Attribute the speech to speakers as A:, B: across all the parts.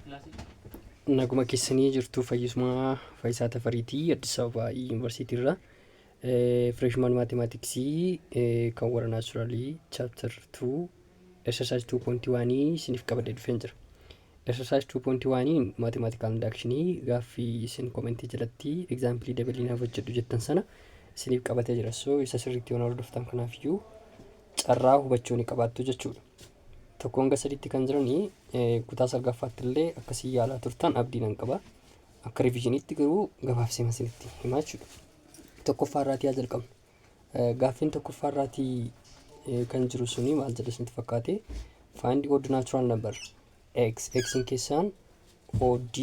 A: Naguma keessanii jirtu fayyisuma Faayisaa Tafariitii Addis Ababa Yuunivarsiitii irraa Freshman Mathematicsii kan warra Naachuraalii Chapter 2 Exercise 2.1 isiniif qabadee dhufeen jira. Exercise 2.1 Mathematical Inductionii gaaffii isin komentii jalatti examplii dabaliinaaf hojjedhu jettan sana isiniif qabatee jira. So isa sirriitti waan hordoftan kanaafiyyuu carraa hubachuu ni qabaattu jechuudha. Tokko hanga sadiitti kan jiranii kutaa salgaffaatti illee akkasii yaalaa turtan abdii nan qaba. Akka reviiziniitti garuu gabaabsee isinitti himaa jechuudha. Tokkoffaarraatii haa jalqabnu. Gaaffiin tokkoffaarraatii kan jiru suni maal jedha isinitti fakkaate? Find odd natural number x in keessaan odd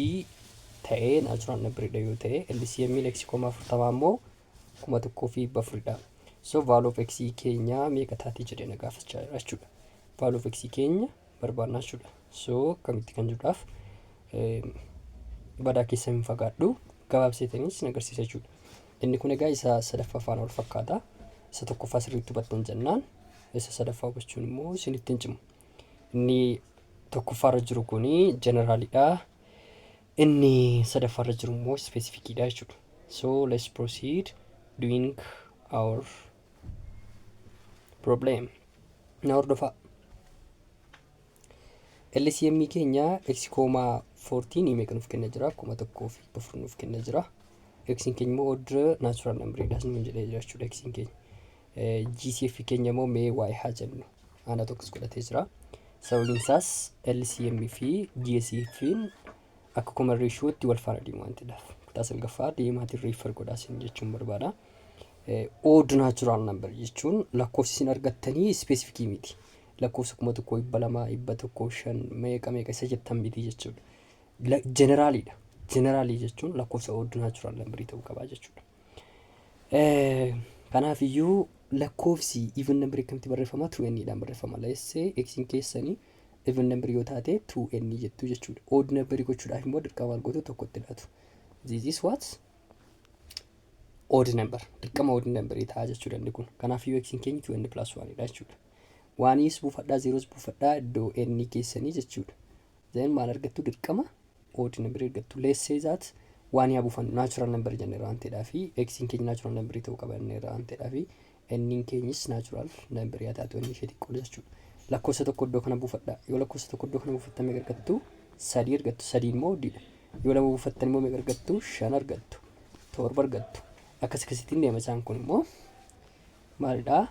A: ta'ee natural number dha yoo ta'e LCM x, 40 immoo 1,400 dha. So value of x keenya meeqa taati jedhee na gaafachaa jira jechuudha. Value of x keenya barbaannaa jechuudha. So kamitti kan jiruudhaaf badaa keessa hin fagaadhu gabaabseetaniis na agarsiisa jechuudha. Inni kun egaa isa sadaffaa faana wal fakkaata. Isa tokkoffaa sirriitti hubattan jennaan isa sadaffaa hubachuun immoo isinitti hin cimu. Inni tokkoffaarra jiru kuni generaalidha. Inni sadaffaarra jiru immoo specificidha jechuudha. So let's proceed doing our problem. Na hordofaa. LCM keenya x, 14 meeqa nuuf kenna jira? 1,400 nuuf kenna jira. X keenya immoo odd natural number dha nuun jedhee jira jechuudha x keenya. GCF keenya immoo mee y haa jennu. Ana tokkos godhatee jira. Sababiin isaas LCM fi GCF akka common ratio tti wal faana deemu waan ta'eef kutaa salgaffaa deemaatiin refer godhaasin jechuun barbaada. Odd natural number jechuun lakkoofsi isin argattanii specific miti. Lakkoofsa 1,200, 1,500 meeqa isa jettan miti jechuudha. Generaalidha. Generaalii jechuun lakkoofsa odd natural number ta'uu qaba jechuudha. Kanaaf iyyuu lakkoofsi even number akkamitti barreeffama? 2n dhaan barreeffama. Let's say x keessanii even number yoo taate 2n jettu jechuudha. Odd number gochuudhaaf immoo dirqama maal gootu tokkotti laatu. This is what? Odd number. Dirqama odd number ta'a jechuudha inni kun. Kanaaf iyyuu x keenya 2n plus 1 dha jechuudha. 1is buufadhaa 0s buufadhaa iddoo n keessanii jechuudha. Then maal argattu? Dirqama odd number argattu. Let's say that 1 yaa buufan natural number jennee waan ta'eedhaaf x keenya natural number ta'uu qaba jennee waan ta'eedhaaf n keenyis natural number yaa taatu inni ishee xiqqoo jechuudha. Lakkoofsa tokko iddoo kana buufadhaa. Yoo lakkoofsa tokko iddoo kana buufattan meeqa argattu? 3 argattu. 3 immoo oddidha. Yoo lama buufattan immoo meeqa argattu? 5 argattu. 7 argattu. Akkasittiin deema isaan kun immoo maalidha?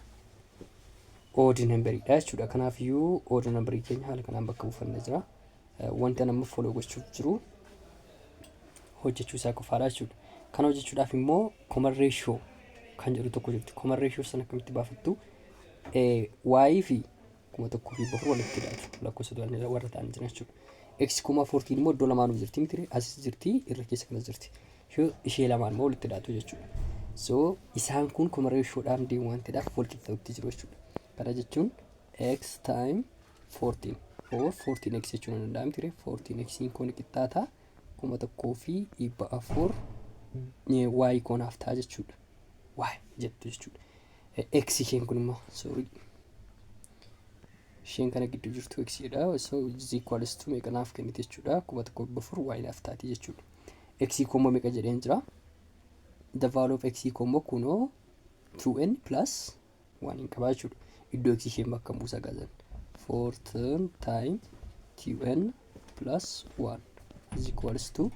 A: Odd number dha jechuudha. Kanaaf iyyuu odd number keenya haala kanaan bakka buufannee jira. Wanti nama follow gochuuf jiru hojjechuu isaa qofaadha jechuudha. Kana hojjechuudhaaf immoo common ratio kan jedhu tokko jirti. Common ratio sana akkamitti baafattu? Y fi 1,400 walitti hidhaatu. Lakkoofsa du'an warra ta'an jira jechuudha. X, 14 immoo iddoo lamaanuu jirti miti asis jirti irra keessa kanas jirti. Ishee lamaan immoo walitti hidhaatu jechuudha. So isaan kun common ratio dhaan deemu waan ta'eedhaaf wal qixxaatti jiru jechuudha. Kana jechuun x time 14 or 14x jechuun hin danda'amu ture. 14x kun qixxaata 1,400 y konaaf ta'a jechuudha. Y jettu jechuudha. X isheen kun immoo sorry isheen kana gidduu jirtu x dha. So is equals to meeqa naaf kennite jechuudha. 1,400 y naaf taati jechuudha. X kommo meeqa jedheen jira? The value of x kommo kunoo 2n plus 1 hin qabaa jechuudha. Iddoo x isheen bakka buusa gaazan 14 time 2n plus 1 is equals to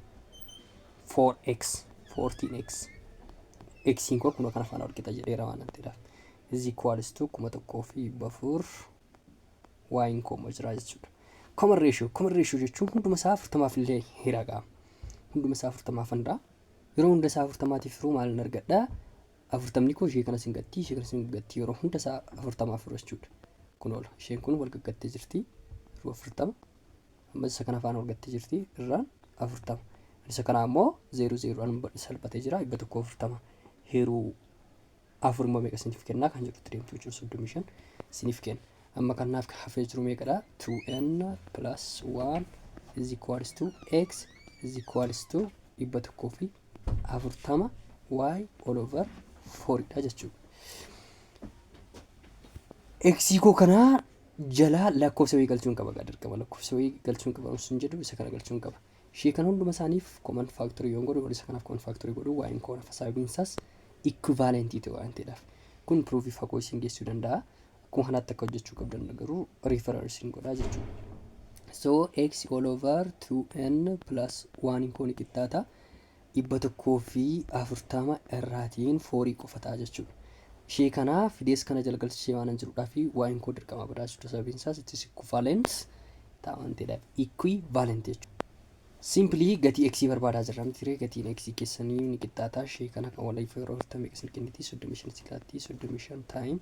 A: 4x 14x x ko kunoo kana faana walqixa jedheera waan ta'eedhaaf is equals to 1,400 y kommo jira jechuudha. Common ratio jechuun hunduma isaa 40 illee hiragaa. Hunduma isaa 40 fandhaa. Yeroo hunda isaa 40tiif firuu maal hin argadhaa? 40 ko ishee kana sin gatti, ishee kana sin gatti yeroo hunda isaa 40 firuu jechuudha. Kun oola. Isheen kun wal gaggattee jirti. Firuu 40. Amma isa kana faana wal gattee jirti. Irraan 40. Isa kana ammoo 0 an salphatee jira. 140. Hiruu 4 immoo meeqa siniif kennaa kan jedhutti deemtu jechuudha 35 siniif kenna. Amma kanaaf hafee jiru meeqadha? 2n plus 1 is equals to x is equals to 140 y all over 4 dha jechuudha. X ko kana jalaa lakkoofsa wayii galchuun qaba dirqama lakkoofsa wayii galchuun qaba sun jedhu isa kana galchuun qaba. Ishee kana hunduma isaaniif common factory yoon godhu isa kanaaf common factory godhu waa'een koon sababiin isaas equivalentii ta'e waan ta'eedhaaf kun proofii fagoo isin geessuu danda'a. Akkuma kanatti akka hojjechuu qabdan garuu referensiin godhaa jechuudha. So x all over 2n plus 1 koon qixxaata 140 irraatiin 4 qofa ta'a jechuudha. Ishee kana fidees kana jalgalchee waan jiruudhaa fi waa'een koo dirqama biraachuu sababiin isaas itti equivalent ta'a waan ta'eedhaaf equivalent jechuudha. Simply gatii x barbaadaa jirra miti gatiin x keessanii ni qixxaata. Ishee kana kan waliif yeroo hirtame isin kenniti 35 silaatti 35 time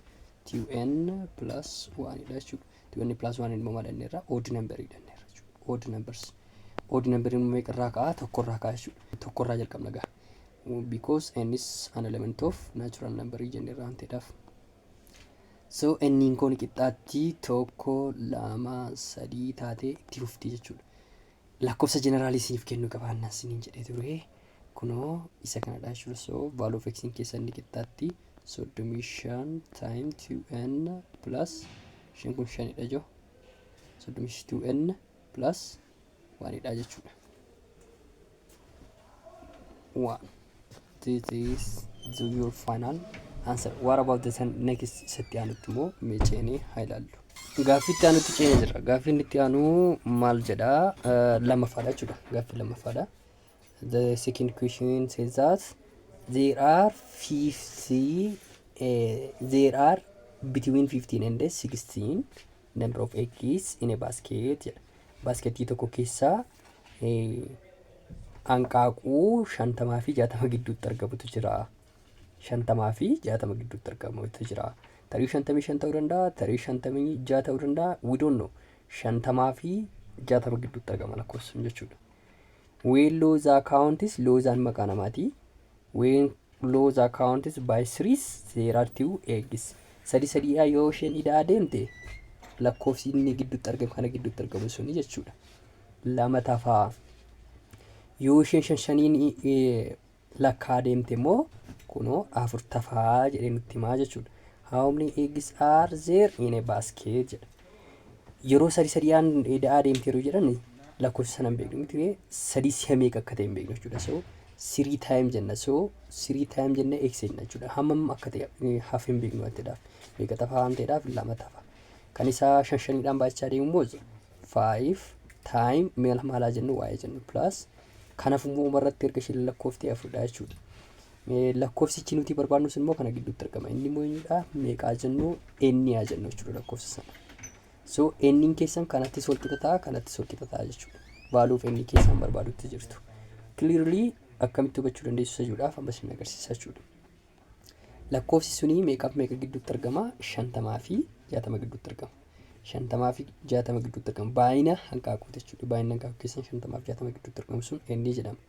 A: 2n plus 1 dha jechuudha. 2n plus 1 immoo maal jenneerra odd number jenneerra jechuudha. Odd numbers odd number immoo meeqarraa ka'a tokkorraa ka'a jechuudha. Tokkorraa jalqabna gaa because n is an element of natural number jenneerra waan ta'eedhaaf. So n koon qixxaatti tokko lama sadii taatee itti fufti jechuudha. Lakkoofsa generaalii isiniif kennuu qabaannaan isiniin jedhee ture kunoo isa kanadha jechuudha. So value of x keessa inni qixxaatti 35 time 2n plus shan kun shanidha joo 32n plus 1dha jechuudha. 1 this is your final answer. What about the next setti aanutti immoo meeceenee haa ilaallu. Gaaffii itti aanutti ceenee jira. Gaaffii itti aanu maal jedha lamaffaadha jechuudha. Gaaffii lamaffaadha. The second question says that there are between 15 and 16 number of eggs in a basket jedha. Basketii tokko keessaa hanqaaquu 50 fi 60 gidduutti argamutu jira. 50 fi 60 gidduutti argamutu jira. Tarii 55 ta'uu danda'a, tarii 56 ta'uu danda'a. We don't know. 50 fi 60 gidduutti argama lakkoofsaan jechuudha. When lose account is lose an maqaa namaati. When lose account is by series there are 2 eggs. Sadiidha yoo isheen hidhaa deemte lakkoofsi inni gidduutti argamu kana gidduutti argamu suni jechuudha. Lama tafaa yoo isheen shaniin lakkaa deemte immoo kunoo 4 tafaa jedhee nutti himaa jechuudha. How many eggs are there in a basket jedha. Yeroo sadiidhaan hidhaa deemte yeroo jedhan lakkoofsa sana hin beeknu miti sadii si'a meeqa akka ta'e hin beeknu jechuudha. So 3 time jenna. So 3 time jenna x jenna jechuudha. Hammam akka ta'e haaf hin beeknu waan ta'eedhaaf meeqa tafaa waan ta'eedhaaf lama tafa. Kan isaa shaniidhaan baachaa deemu immoo 5 time maalaa jennu waa'ee jennu plus kanaaf immoo umarratti erga isheen lakkooftee 4dha jechuudha. Lakkoofsichi nuti barbaadnu sun immoo kana gidduutti argama. Inni immoo eenyudha meeqaa jennu enniyaa jennu jechuudha lakkoofsa sana. So enniin keessan kanattis wal qixa ta'a kanattis wal qixa ta'a jechuudha. Value of ennii keessan barbaadutti jirtu. Clearly akkamitti hubachuu dandeessu jechuudhaaf amma isin agarsiisa jechuudha. Lakkoofsi suni meeqaaf meeqa gidduutti argama 50 fi 60 gidduutti argama. 50 fi 60 gidduutti argama. Baay'ina hanqaaquu jechuudha. Baay'ina hanqaaquu keessan 50 fi 60 gidduutti argamu sun ennii jedhama.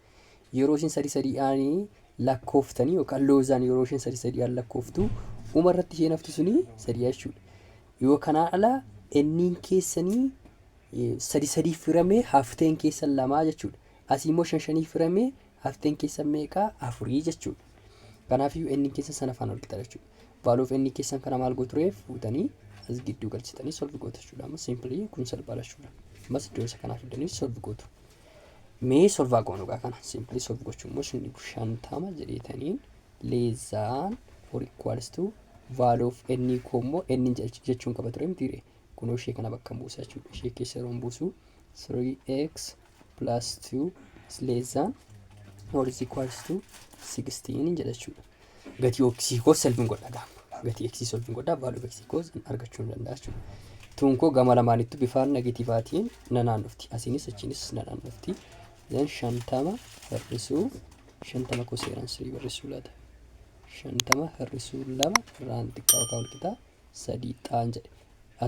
A: Yeroo isin sadiidhaan lakkooftanii yookaan loozaan yeroo isheen sadiidhaan lakkooftu umarratti isheen hafti suni sadii jechuudha. Yoo kanaan ala enniin keessanii sadii firamee hafteen keessan lamaa jechuudha. Asii immoo shan firamee hafteen keessan meeqaa 4 jechuudha. Kanaafiyyuu enniin keessan sana afaan ol qixa jechuudha. Value of ennii keessan kana maal gootureef fuutanii as gidduu galchitanii solve gootu jechuudha. Amma simply kun salphaadha jechuudha. Ammas iddoo isa kanaaf fidanii solve gootu. Mee solvaa goonu gaa kana simply solve gochuun immoo 50 jedheetaniin less than or equals to value of ennii koo immoo enniin jechuun qaba ture mitiire. Kunoo ishee kana bakka buusa jechuudha. Ishee keessa yeroo buusu 3x plus 2 is less than or is equals to 16 jedha jechuudha. Gatii x koo solve godha gaa. Gatii x solve godha value of x koo argachuu ni danda'a jechuudha. Tuun koo gama lamaanitti bifaan negatiivaatiin nanaannofti. Asiinis achiinis nanaannofti. Then 50 hir'isuu 50 koo seeraan 3 barreessuu laata. 50 hir'isuu 2 irraan xiqqaa yookaan wal qixa 3 xaan jedhe.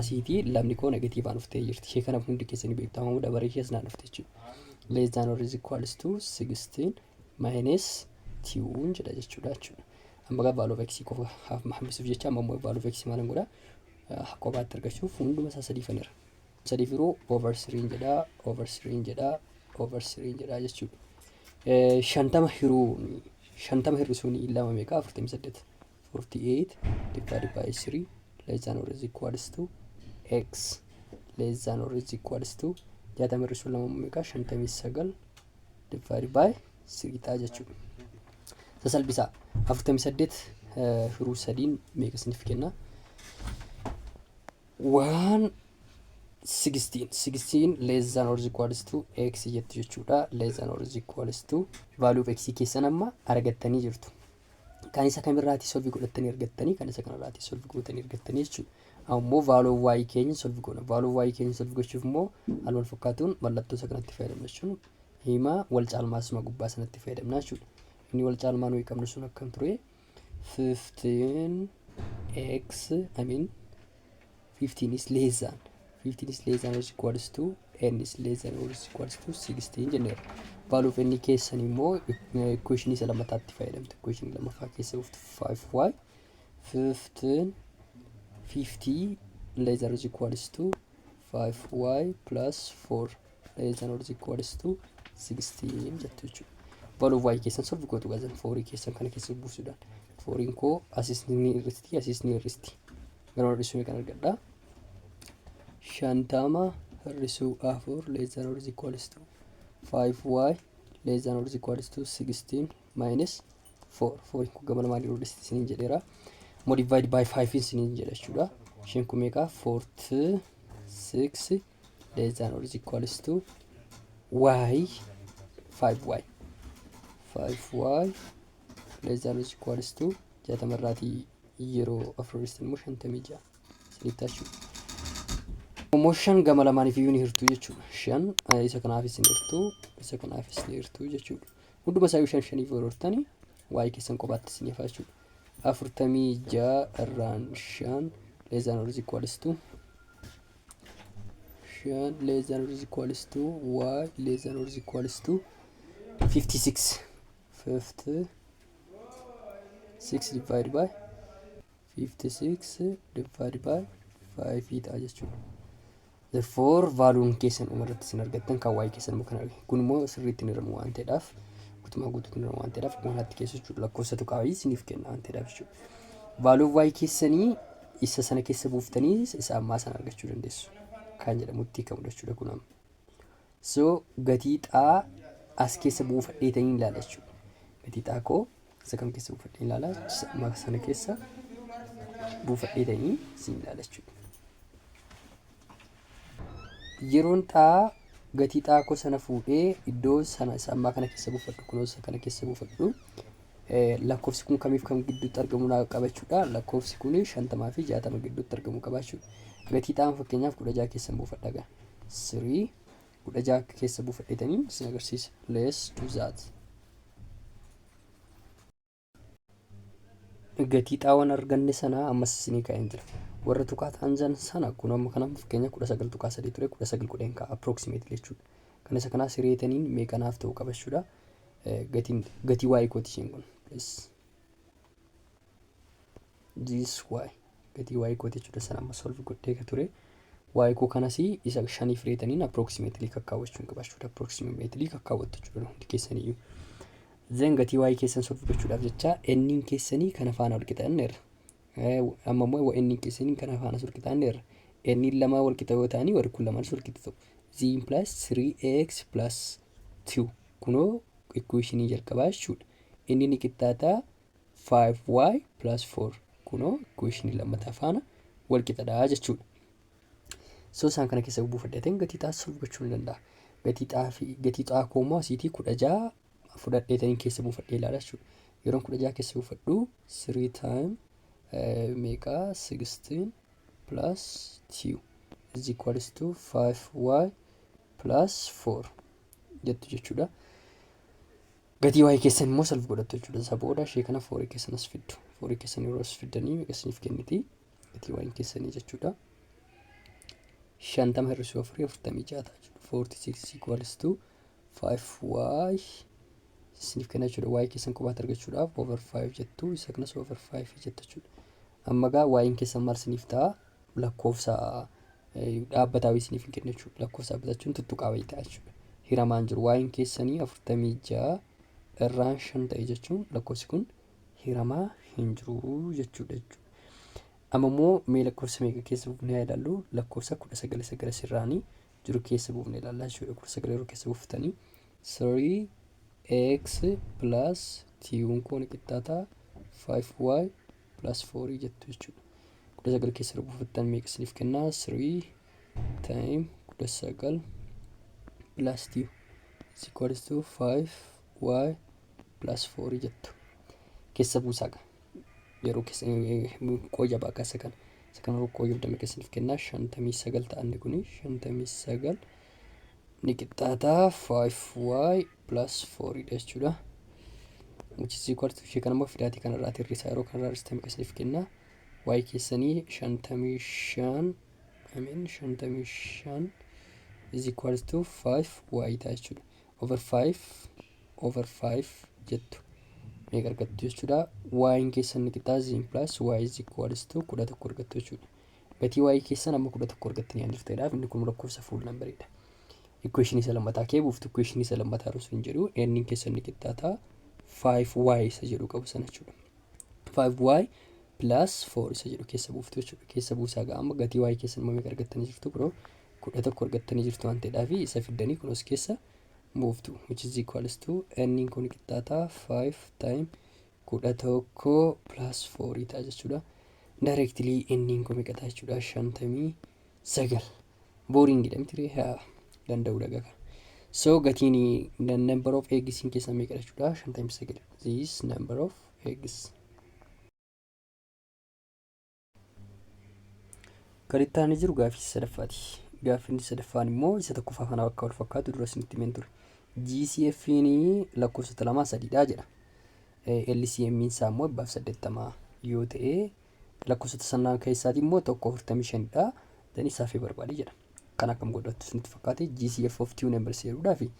A: Asiitii lamni koo negatiivaan dhuftee jirti. Ishee kana hundi keessanii beektu amma dabaree ishees naan dhufte jechuudha. Less than or is equals to 16 minus 2 jedha jechuudha. Amma gaa value of x qofa hambisuuf jecha amma immoo value of x maalan godha qofaatti argachuuf hunduma isaa sadii faneera. Sadii firoo over 3 jedha over 3 jedha over 3 jedha jechuudha. 50 hir'isuun lama meeqa 48 48 divided by 3 less than or is equals to x less than or is equals to 62 meeqa 59 divided by 3 ta'a jechuudha. Sasalbisaa 48 hiruu 3 meeqa isiniif kenna? 16 less than or equals to x jettu jechuudha. Less than or equals to value of x keessan amma argattanii jirtu. Kan isa kamirraati solve godhattanii argattanii, kan isa kanarraati solve gootanii argattanii jechuudha. Ammoo value of y keenya solve goona. Value of y keenya solve gochuuf immoo al wal fakkaatuun mallattoo isa kanatti fayyadamna jechuudha. Himaa wal caalmaasuma gubbaa sanatti fayyadamna jechuudha. Inni wal caalmaan nuyi qabnu sun akkam ture? 15 is less than or equals to n is less than or equals to 16 jenneera. Value of n keessan immoo equation isa lammataatti fayyadamte. Equation lammaffaa keessa dhuftu 5y 50 less than or equals to 5y plus 4 less than or equals to 16 jettu jechuudha. Value of y keessan solve gootu gaazan 4 keessan kana keessa buusuudhaan 4 koo asis ni irristi garuu hir'isuu kan argadha. 50 hir'isuu 4 less than or equals to 5y less than or equals to 16 minus 4 koo gama lamaan hir'isuu isiniin jedheera. Divide by 5 isiniin jedha jechuudha. Isheen kun meeqa? 46 less than or equals to y 5y less than or equals to 60 irraatii yeroo afuristi immoo 56 isinitti motion gama lamaaniif iyyuu ni hirtuu jechuudha. 5 isa kanaafis ni hirtuu, isa kanaafis ni hirtuu jechuudha. Hunduma isaa 5 yoo hortanii y keessan kophaatti isiniif jechuudha. 46 irraan 5 less than or equals to 5 less than or equals to y less than or equals to 56 divided by 56 divided by 5 ta'a jechuudha. Therefore valuun keessan umarratti isin argattan kan y keessan immoo kan argatan kun immoo sirriitti ni hirmu waan ta'eedhaaf guutumaa guutuutti ni hirmu waan ta'eedhaaf kanatti keessa jechuudha. Lakkoofsa tuqaawii isiniif kenna waan ta'eedhaaf jechuudha. Value of y keessanii isa sana keessa buuftanii isa ammaa sana argachuu dandeessu kan jedhamutti kan jechuudha kun amma. So gatii xaa as keessa buufadheetanii ilaala jechuudha. Gatii xaa koo isa kam keessa buufadhee ilaala amma sana keessa buufadheetanii isin ilaala jechuudha. Yeroon xaa gatii xaa koo sana fuudhee iddoo sana isa ammaa kana keessa buufadhu kunuunsa kana keessa buufadhu. Lakkoofsi kun kamiif kam gidduutti argamu naa qabachuudha. Lakkoofsi kun 50 fi 60 gidduutti argamu qabachuudha. Gatii xaan fakkeenyaaf 16 keessa buufadha gaa 3 16 keessa buufadheetanii isin agarsiisa. Let's do that. Gatii xaawwan arganne sana ammas isinii kaa'een jira. Warra tuqaa ta'an sana kun amma kana fakkeenya 19 tuqaa 3 ture 19 godheen kaa approximately jechuudha. Kan isa kanaa sireetaniin meeqanaaf ta'u qabachuudha. Gatii y kooti isheen kun please this y gatii y kooti jechuudha. Sana amma solve godhee ka ture y koo kanas isa 5 fireetaniin approximately kakkaawwachuun qabachuudha. Approximately kakkaawwattu jechuudha hundi keessaniyyuu. Then gatii y keessan solve gochuudhaaf jecha n keessanii kana faana wal qixanneerra. Amma immoo n keessanii kana faana wal qixanneerra. N lama wal qixa yoo ta'anii warri kun lamaan wal qixa ta'u. Z plus 3x plus 2 kunoo equation jalqabaa jechuudha. Inni ni qixxaataa 5y plus 4 kunoo equation lammataa faana wal qixadhaa jechuudha. So isaan kana keessa buufadhateen gatii xaa solve gochuu ni danda'a. Gatii xaa koo immoo asiitii 16 fudhadheetaniin keessa buufadhee ilaala jechuudha. Yeroon 16 keessa buufadhu 3 time meeqa 16 plus 2 is equals to 5y plus 4 jettu jechuudha. Gatii y keessan immoo solve godhattu jechuudha. Isa booda ishee kana 4 keessan as fiddu. 4 keessan yeroo as fiddanii meeqa isiniif kenniti gatii y keessanii jechuudha. 50 hir'isuu 4 46 ta'a jechuudha. 46 equals to 5y isiniif kenna jechuudha. Y keessan kophaatti argachuudhaaf over 5 jettu isa kanas over 5 jetta jechuudha. Amma gaa y keessan maal isiniif ta'a lakkoofsa dhaabbataa isiniif hin kenna jechuudha. Lakkoofsa dhaabbatachuun tuttuqaa wayii ta'a jechuudha. Hiramaan jiru y keessanii 46 irraan 5 ta'e jechuun lakkoofsi kun hiramaa hin jiru jechuudha. amma immoo mee lakkoofsa meeqa keessa buufnee yaadallu lakkoofsa 19 sirraanii jiru keessa buufnee ilaallaa jechuudha. 19 keessa buuftanii 3x plus tiiwun kun qixxaataa 5y plus 4 jettu jechuudha. 19 keessa buufattan meeqa isiniif kennaa 3 time 19 plus t is equals to 5y plus 4 jettu keessa buusaga yeroo keessa qoya baaka sakan qoya bidame keessa isiniif kennaa 59 ta'anni kuni 59 ni qixxaataa 5y plus 4 jechuudha. which is equal to shee kanammoo fidaati kanarraa tirrisaa yeroo kanarraa irratti meeqa isiniif kennaa y keessanii 55 is equals to 5y ta'a jechuudha. over 5 jettu meeqa argattu jechuudha. y keessan qixxaa 0 plus y is equals to 11 argattu jechuudha. gatii y keessan amma 11 argattanii aan jirtedhaaf inni kun lakkoofsa fuul nambaridha. equation isa lammataa kee buuftu equation isa lammataa rusun jedhu n keessan qixxaataa 5y isa jedhu qabu sana jechuudha. 5y plus 4 isa jedhu keessa buuftu jechuudha. keessa buusaa ga'ama gatii y keessan meeqa argattanii jirtu bro 11 argattanii jirtu waan ta'eedhaaf isa fiddanii kunis keessa buuftu which is equals to n kun qixxaataa 5 time 11 plus 4 ta'a jechuudha. directly n kun meeqa ta'a jechuudha 59 boring jedhamti haa danda'u dhagaa. so gatiin the number of eggs in keessa meeqa jechuudha 59 this number of eggs. Karittaanii jiru gaaffii sadaffaati. Gaaffiin sadaffaan immoo isa tokkoffaa kana akka wal fakkaatu dura isinitti himeen ture. GCF'n lakkoofsota 2-3 jedha. LCM'n isaa immoo 80 yoo ta'e lakkoofsota sanaan keessaati immoo 145dha. Dani saafee barbaadee jedha. Kan akkam godhattu isinitti fakkaate GCF of two numbers jedhuudhaa fi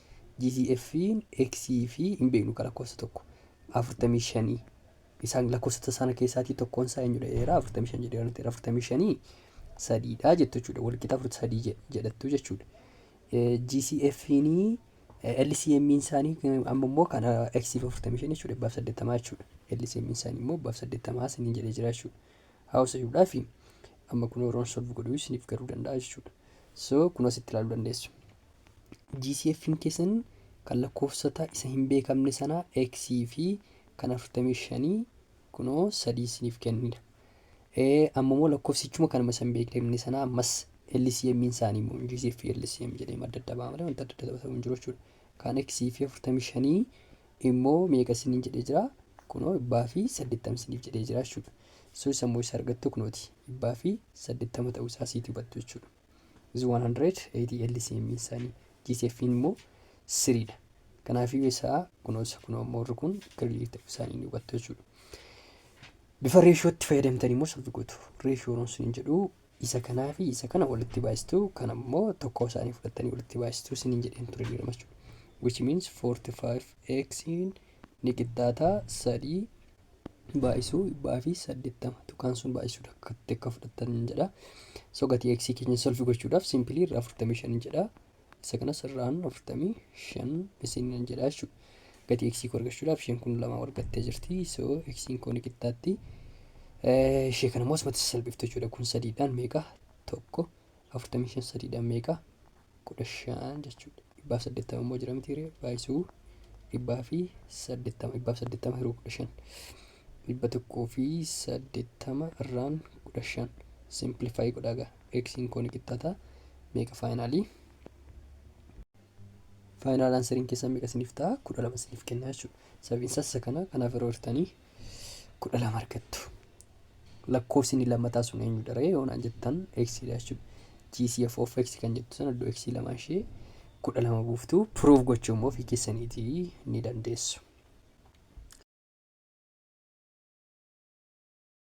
A: GCF'n x fi hin beeknu kan lakkoofsa tokko 45 isaan lakkoofsota sana keessaatii tokkoon isaa eenyudha dheeraa 45 jedhee waan ta'eef 45 sadiidha jettu jechuudha. Walqixa 43 jedhattu jechuudha. GCF'n LCM'n isaanii amma immoo kana x fi 45 jechuudha 80 jechuudha. LCM'n isaanii immoo 80 isiniin jedhee jira jechuudha. Haawusa jechuudhaa fi amma kun roon solve godhuu isiniif garuu danda'a jechuudha. So kun asitti ilaaluu dandeessu. GCF'n keessan kan lakkoofsota isa hin beekamne sana x fi kan 45 kunoo 3 isiniif kennina. amma immoo lakkoofsichuma kanuma isa hin beekne sana ammas LCM'n isaanii immoo GCF fi LCM jedhee madda adda baafamee wanta adda adda ta'uu hin jiru jechuudha. Kan x fi 45 immoo meeqa isiniin jedhee jira kunoo 80 isiniif jedhee jira jechuudha. So isa immoo isa argattu kunooti 80 ta'uu isaa siiti hubattu jechuudha. Is 180 LCM isaanii GCF'n immoo 3dha. Kanaafuu isaa kunoo immoo kun kirrii ta'uu isaanii ni hubattu jechuudha. Bifa reeshootti fayyadamtanii immoo solve gootu. Reeshoon sun jedhu isa kanaa fi isa kana walitti baay'istu kan immoo tokko isaanii fudhattanii walitti baay'istu isiniin jedheen ture jedhama jechuudha. Which means 45x ni qixxaataa 3 baay'isuu 80 tukaan sun baay'isuudha akka fudhattan jedha. So gatii x keenya solve gochuudhaaf simply irraa 45 jedha. Isa kanas irraan 45 isiniin jedha jechuudha. Gatii x koo argachuudhaaf isheen kun 2 argattee jirti. So x koo ni qixxaatti. Ishee kana immoo asumatti salphiftu jechuudha. Kun 3dhaan meeqa? 1 45 3dhaan meeqa? 15 jechuudha. 180 immoo jira miti baay'isuu 180 hiruu 15 180 irraan 15 simplify godhaga x koo ni qixxaata meeqa finally final answering keessa meeqa isiniif ta'a 12 isiniif kenna jechuudha. Sabiinsa kana kanaaf yeroo hirtanii 12 argattu. Lakkoofsi inni lammataa sun eenyu daree yoonaan jettan x dha jechuudha. GCF of x kan jettu sana iddoo x lamaan ishee 12 buuftu proof gochuu immoo fi keessaniitii ni dandeessu.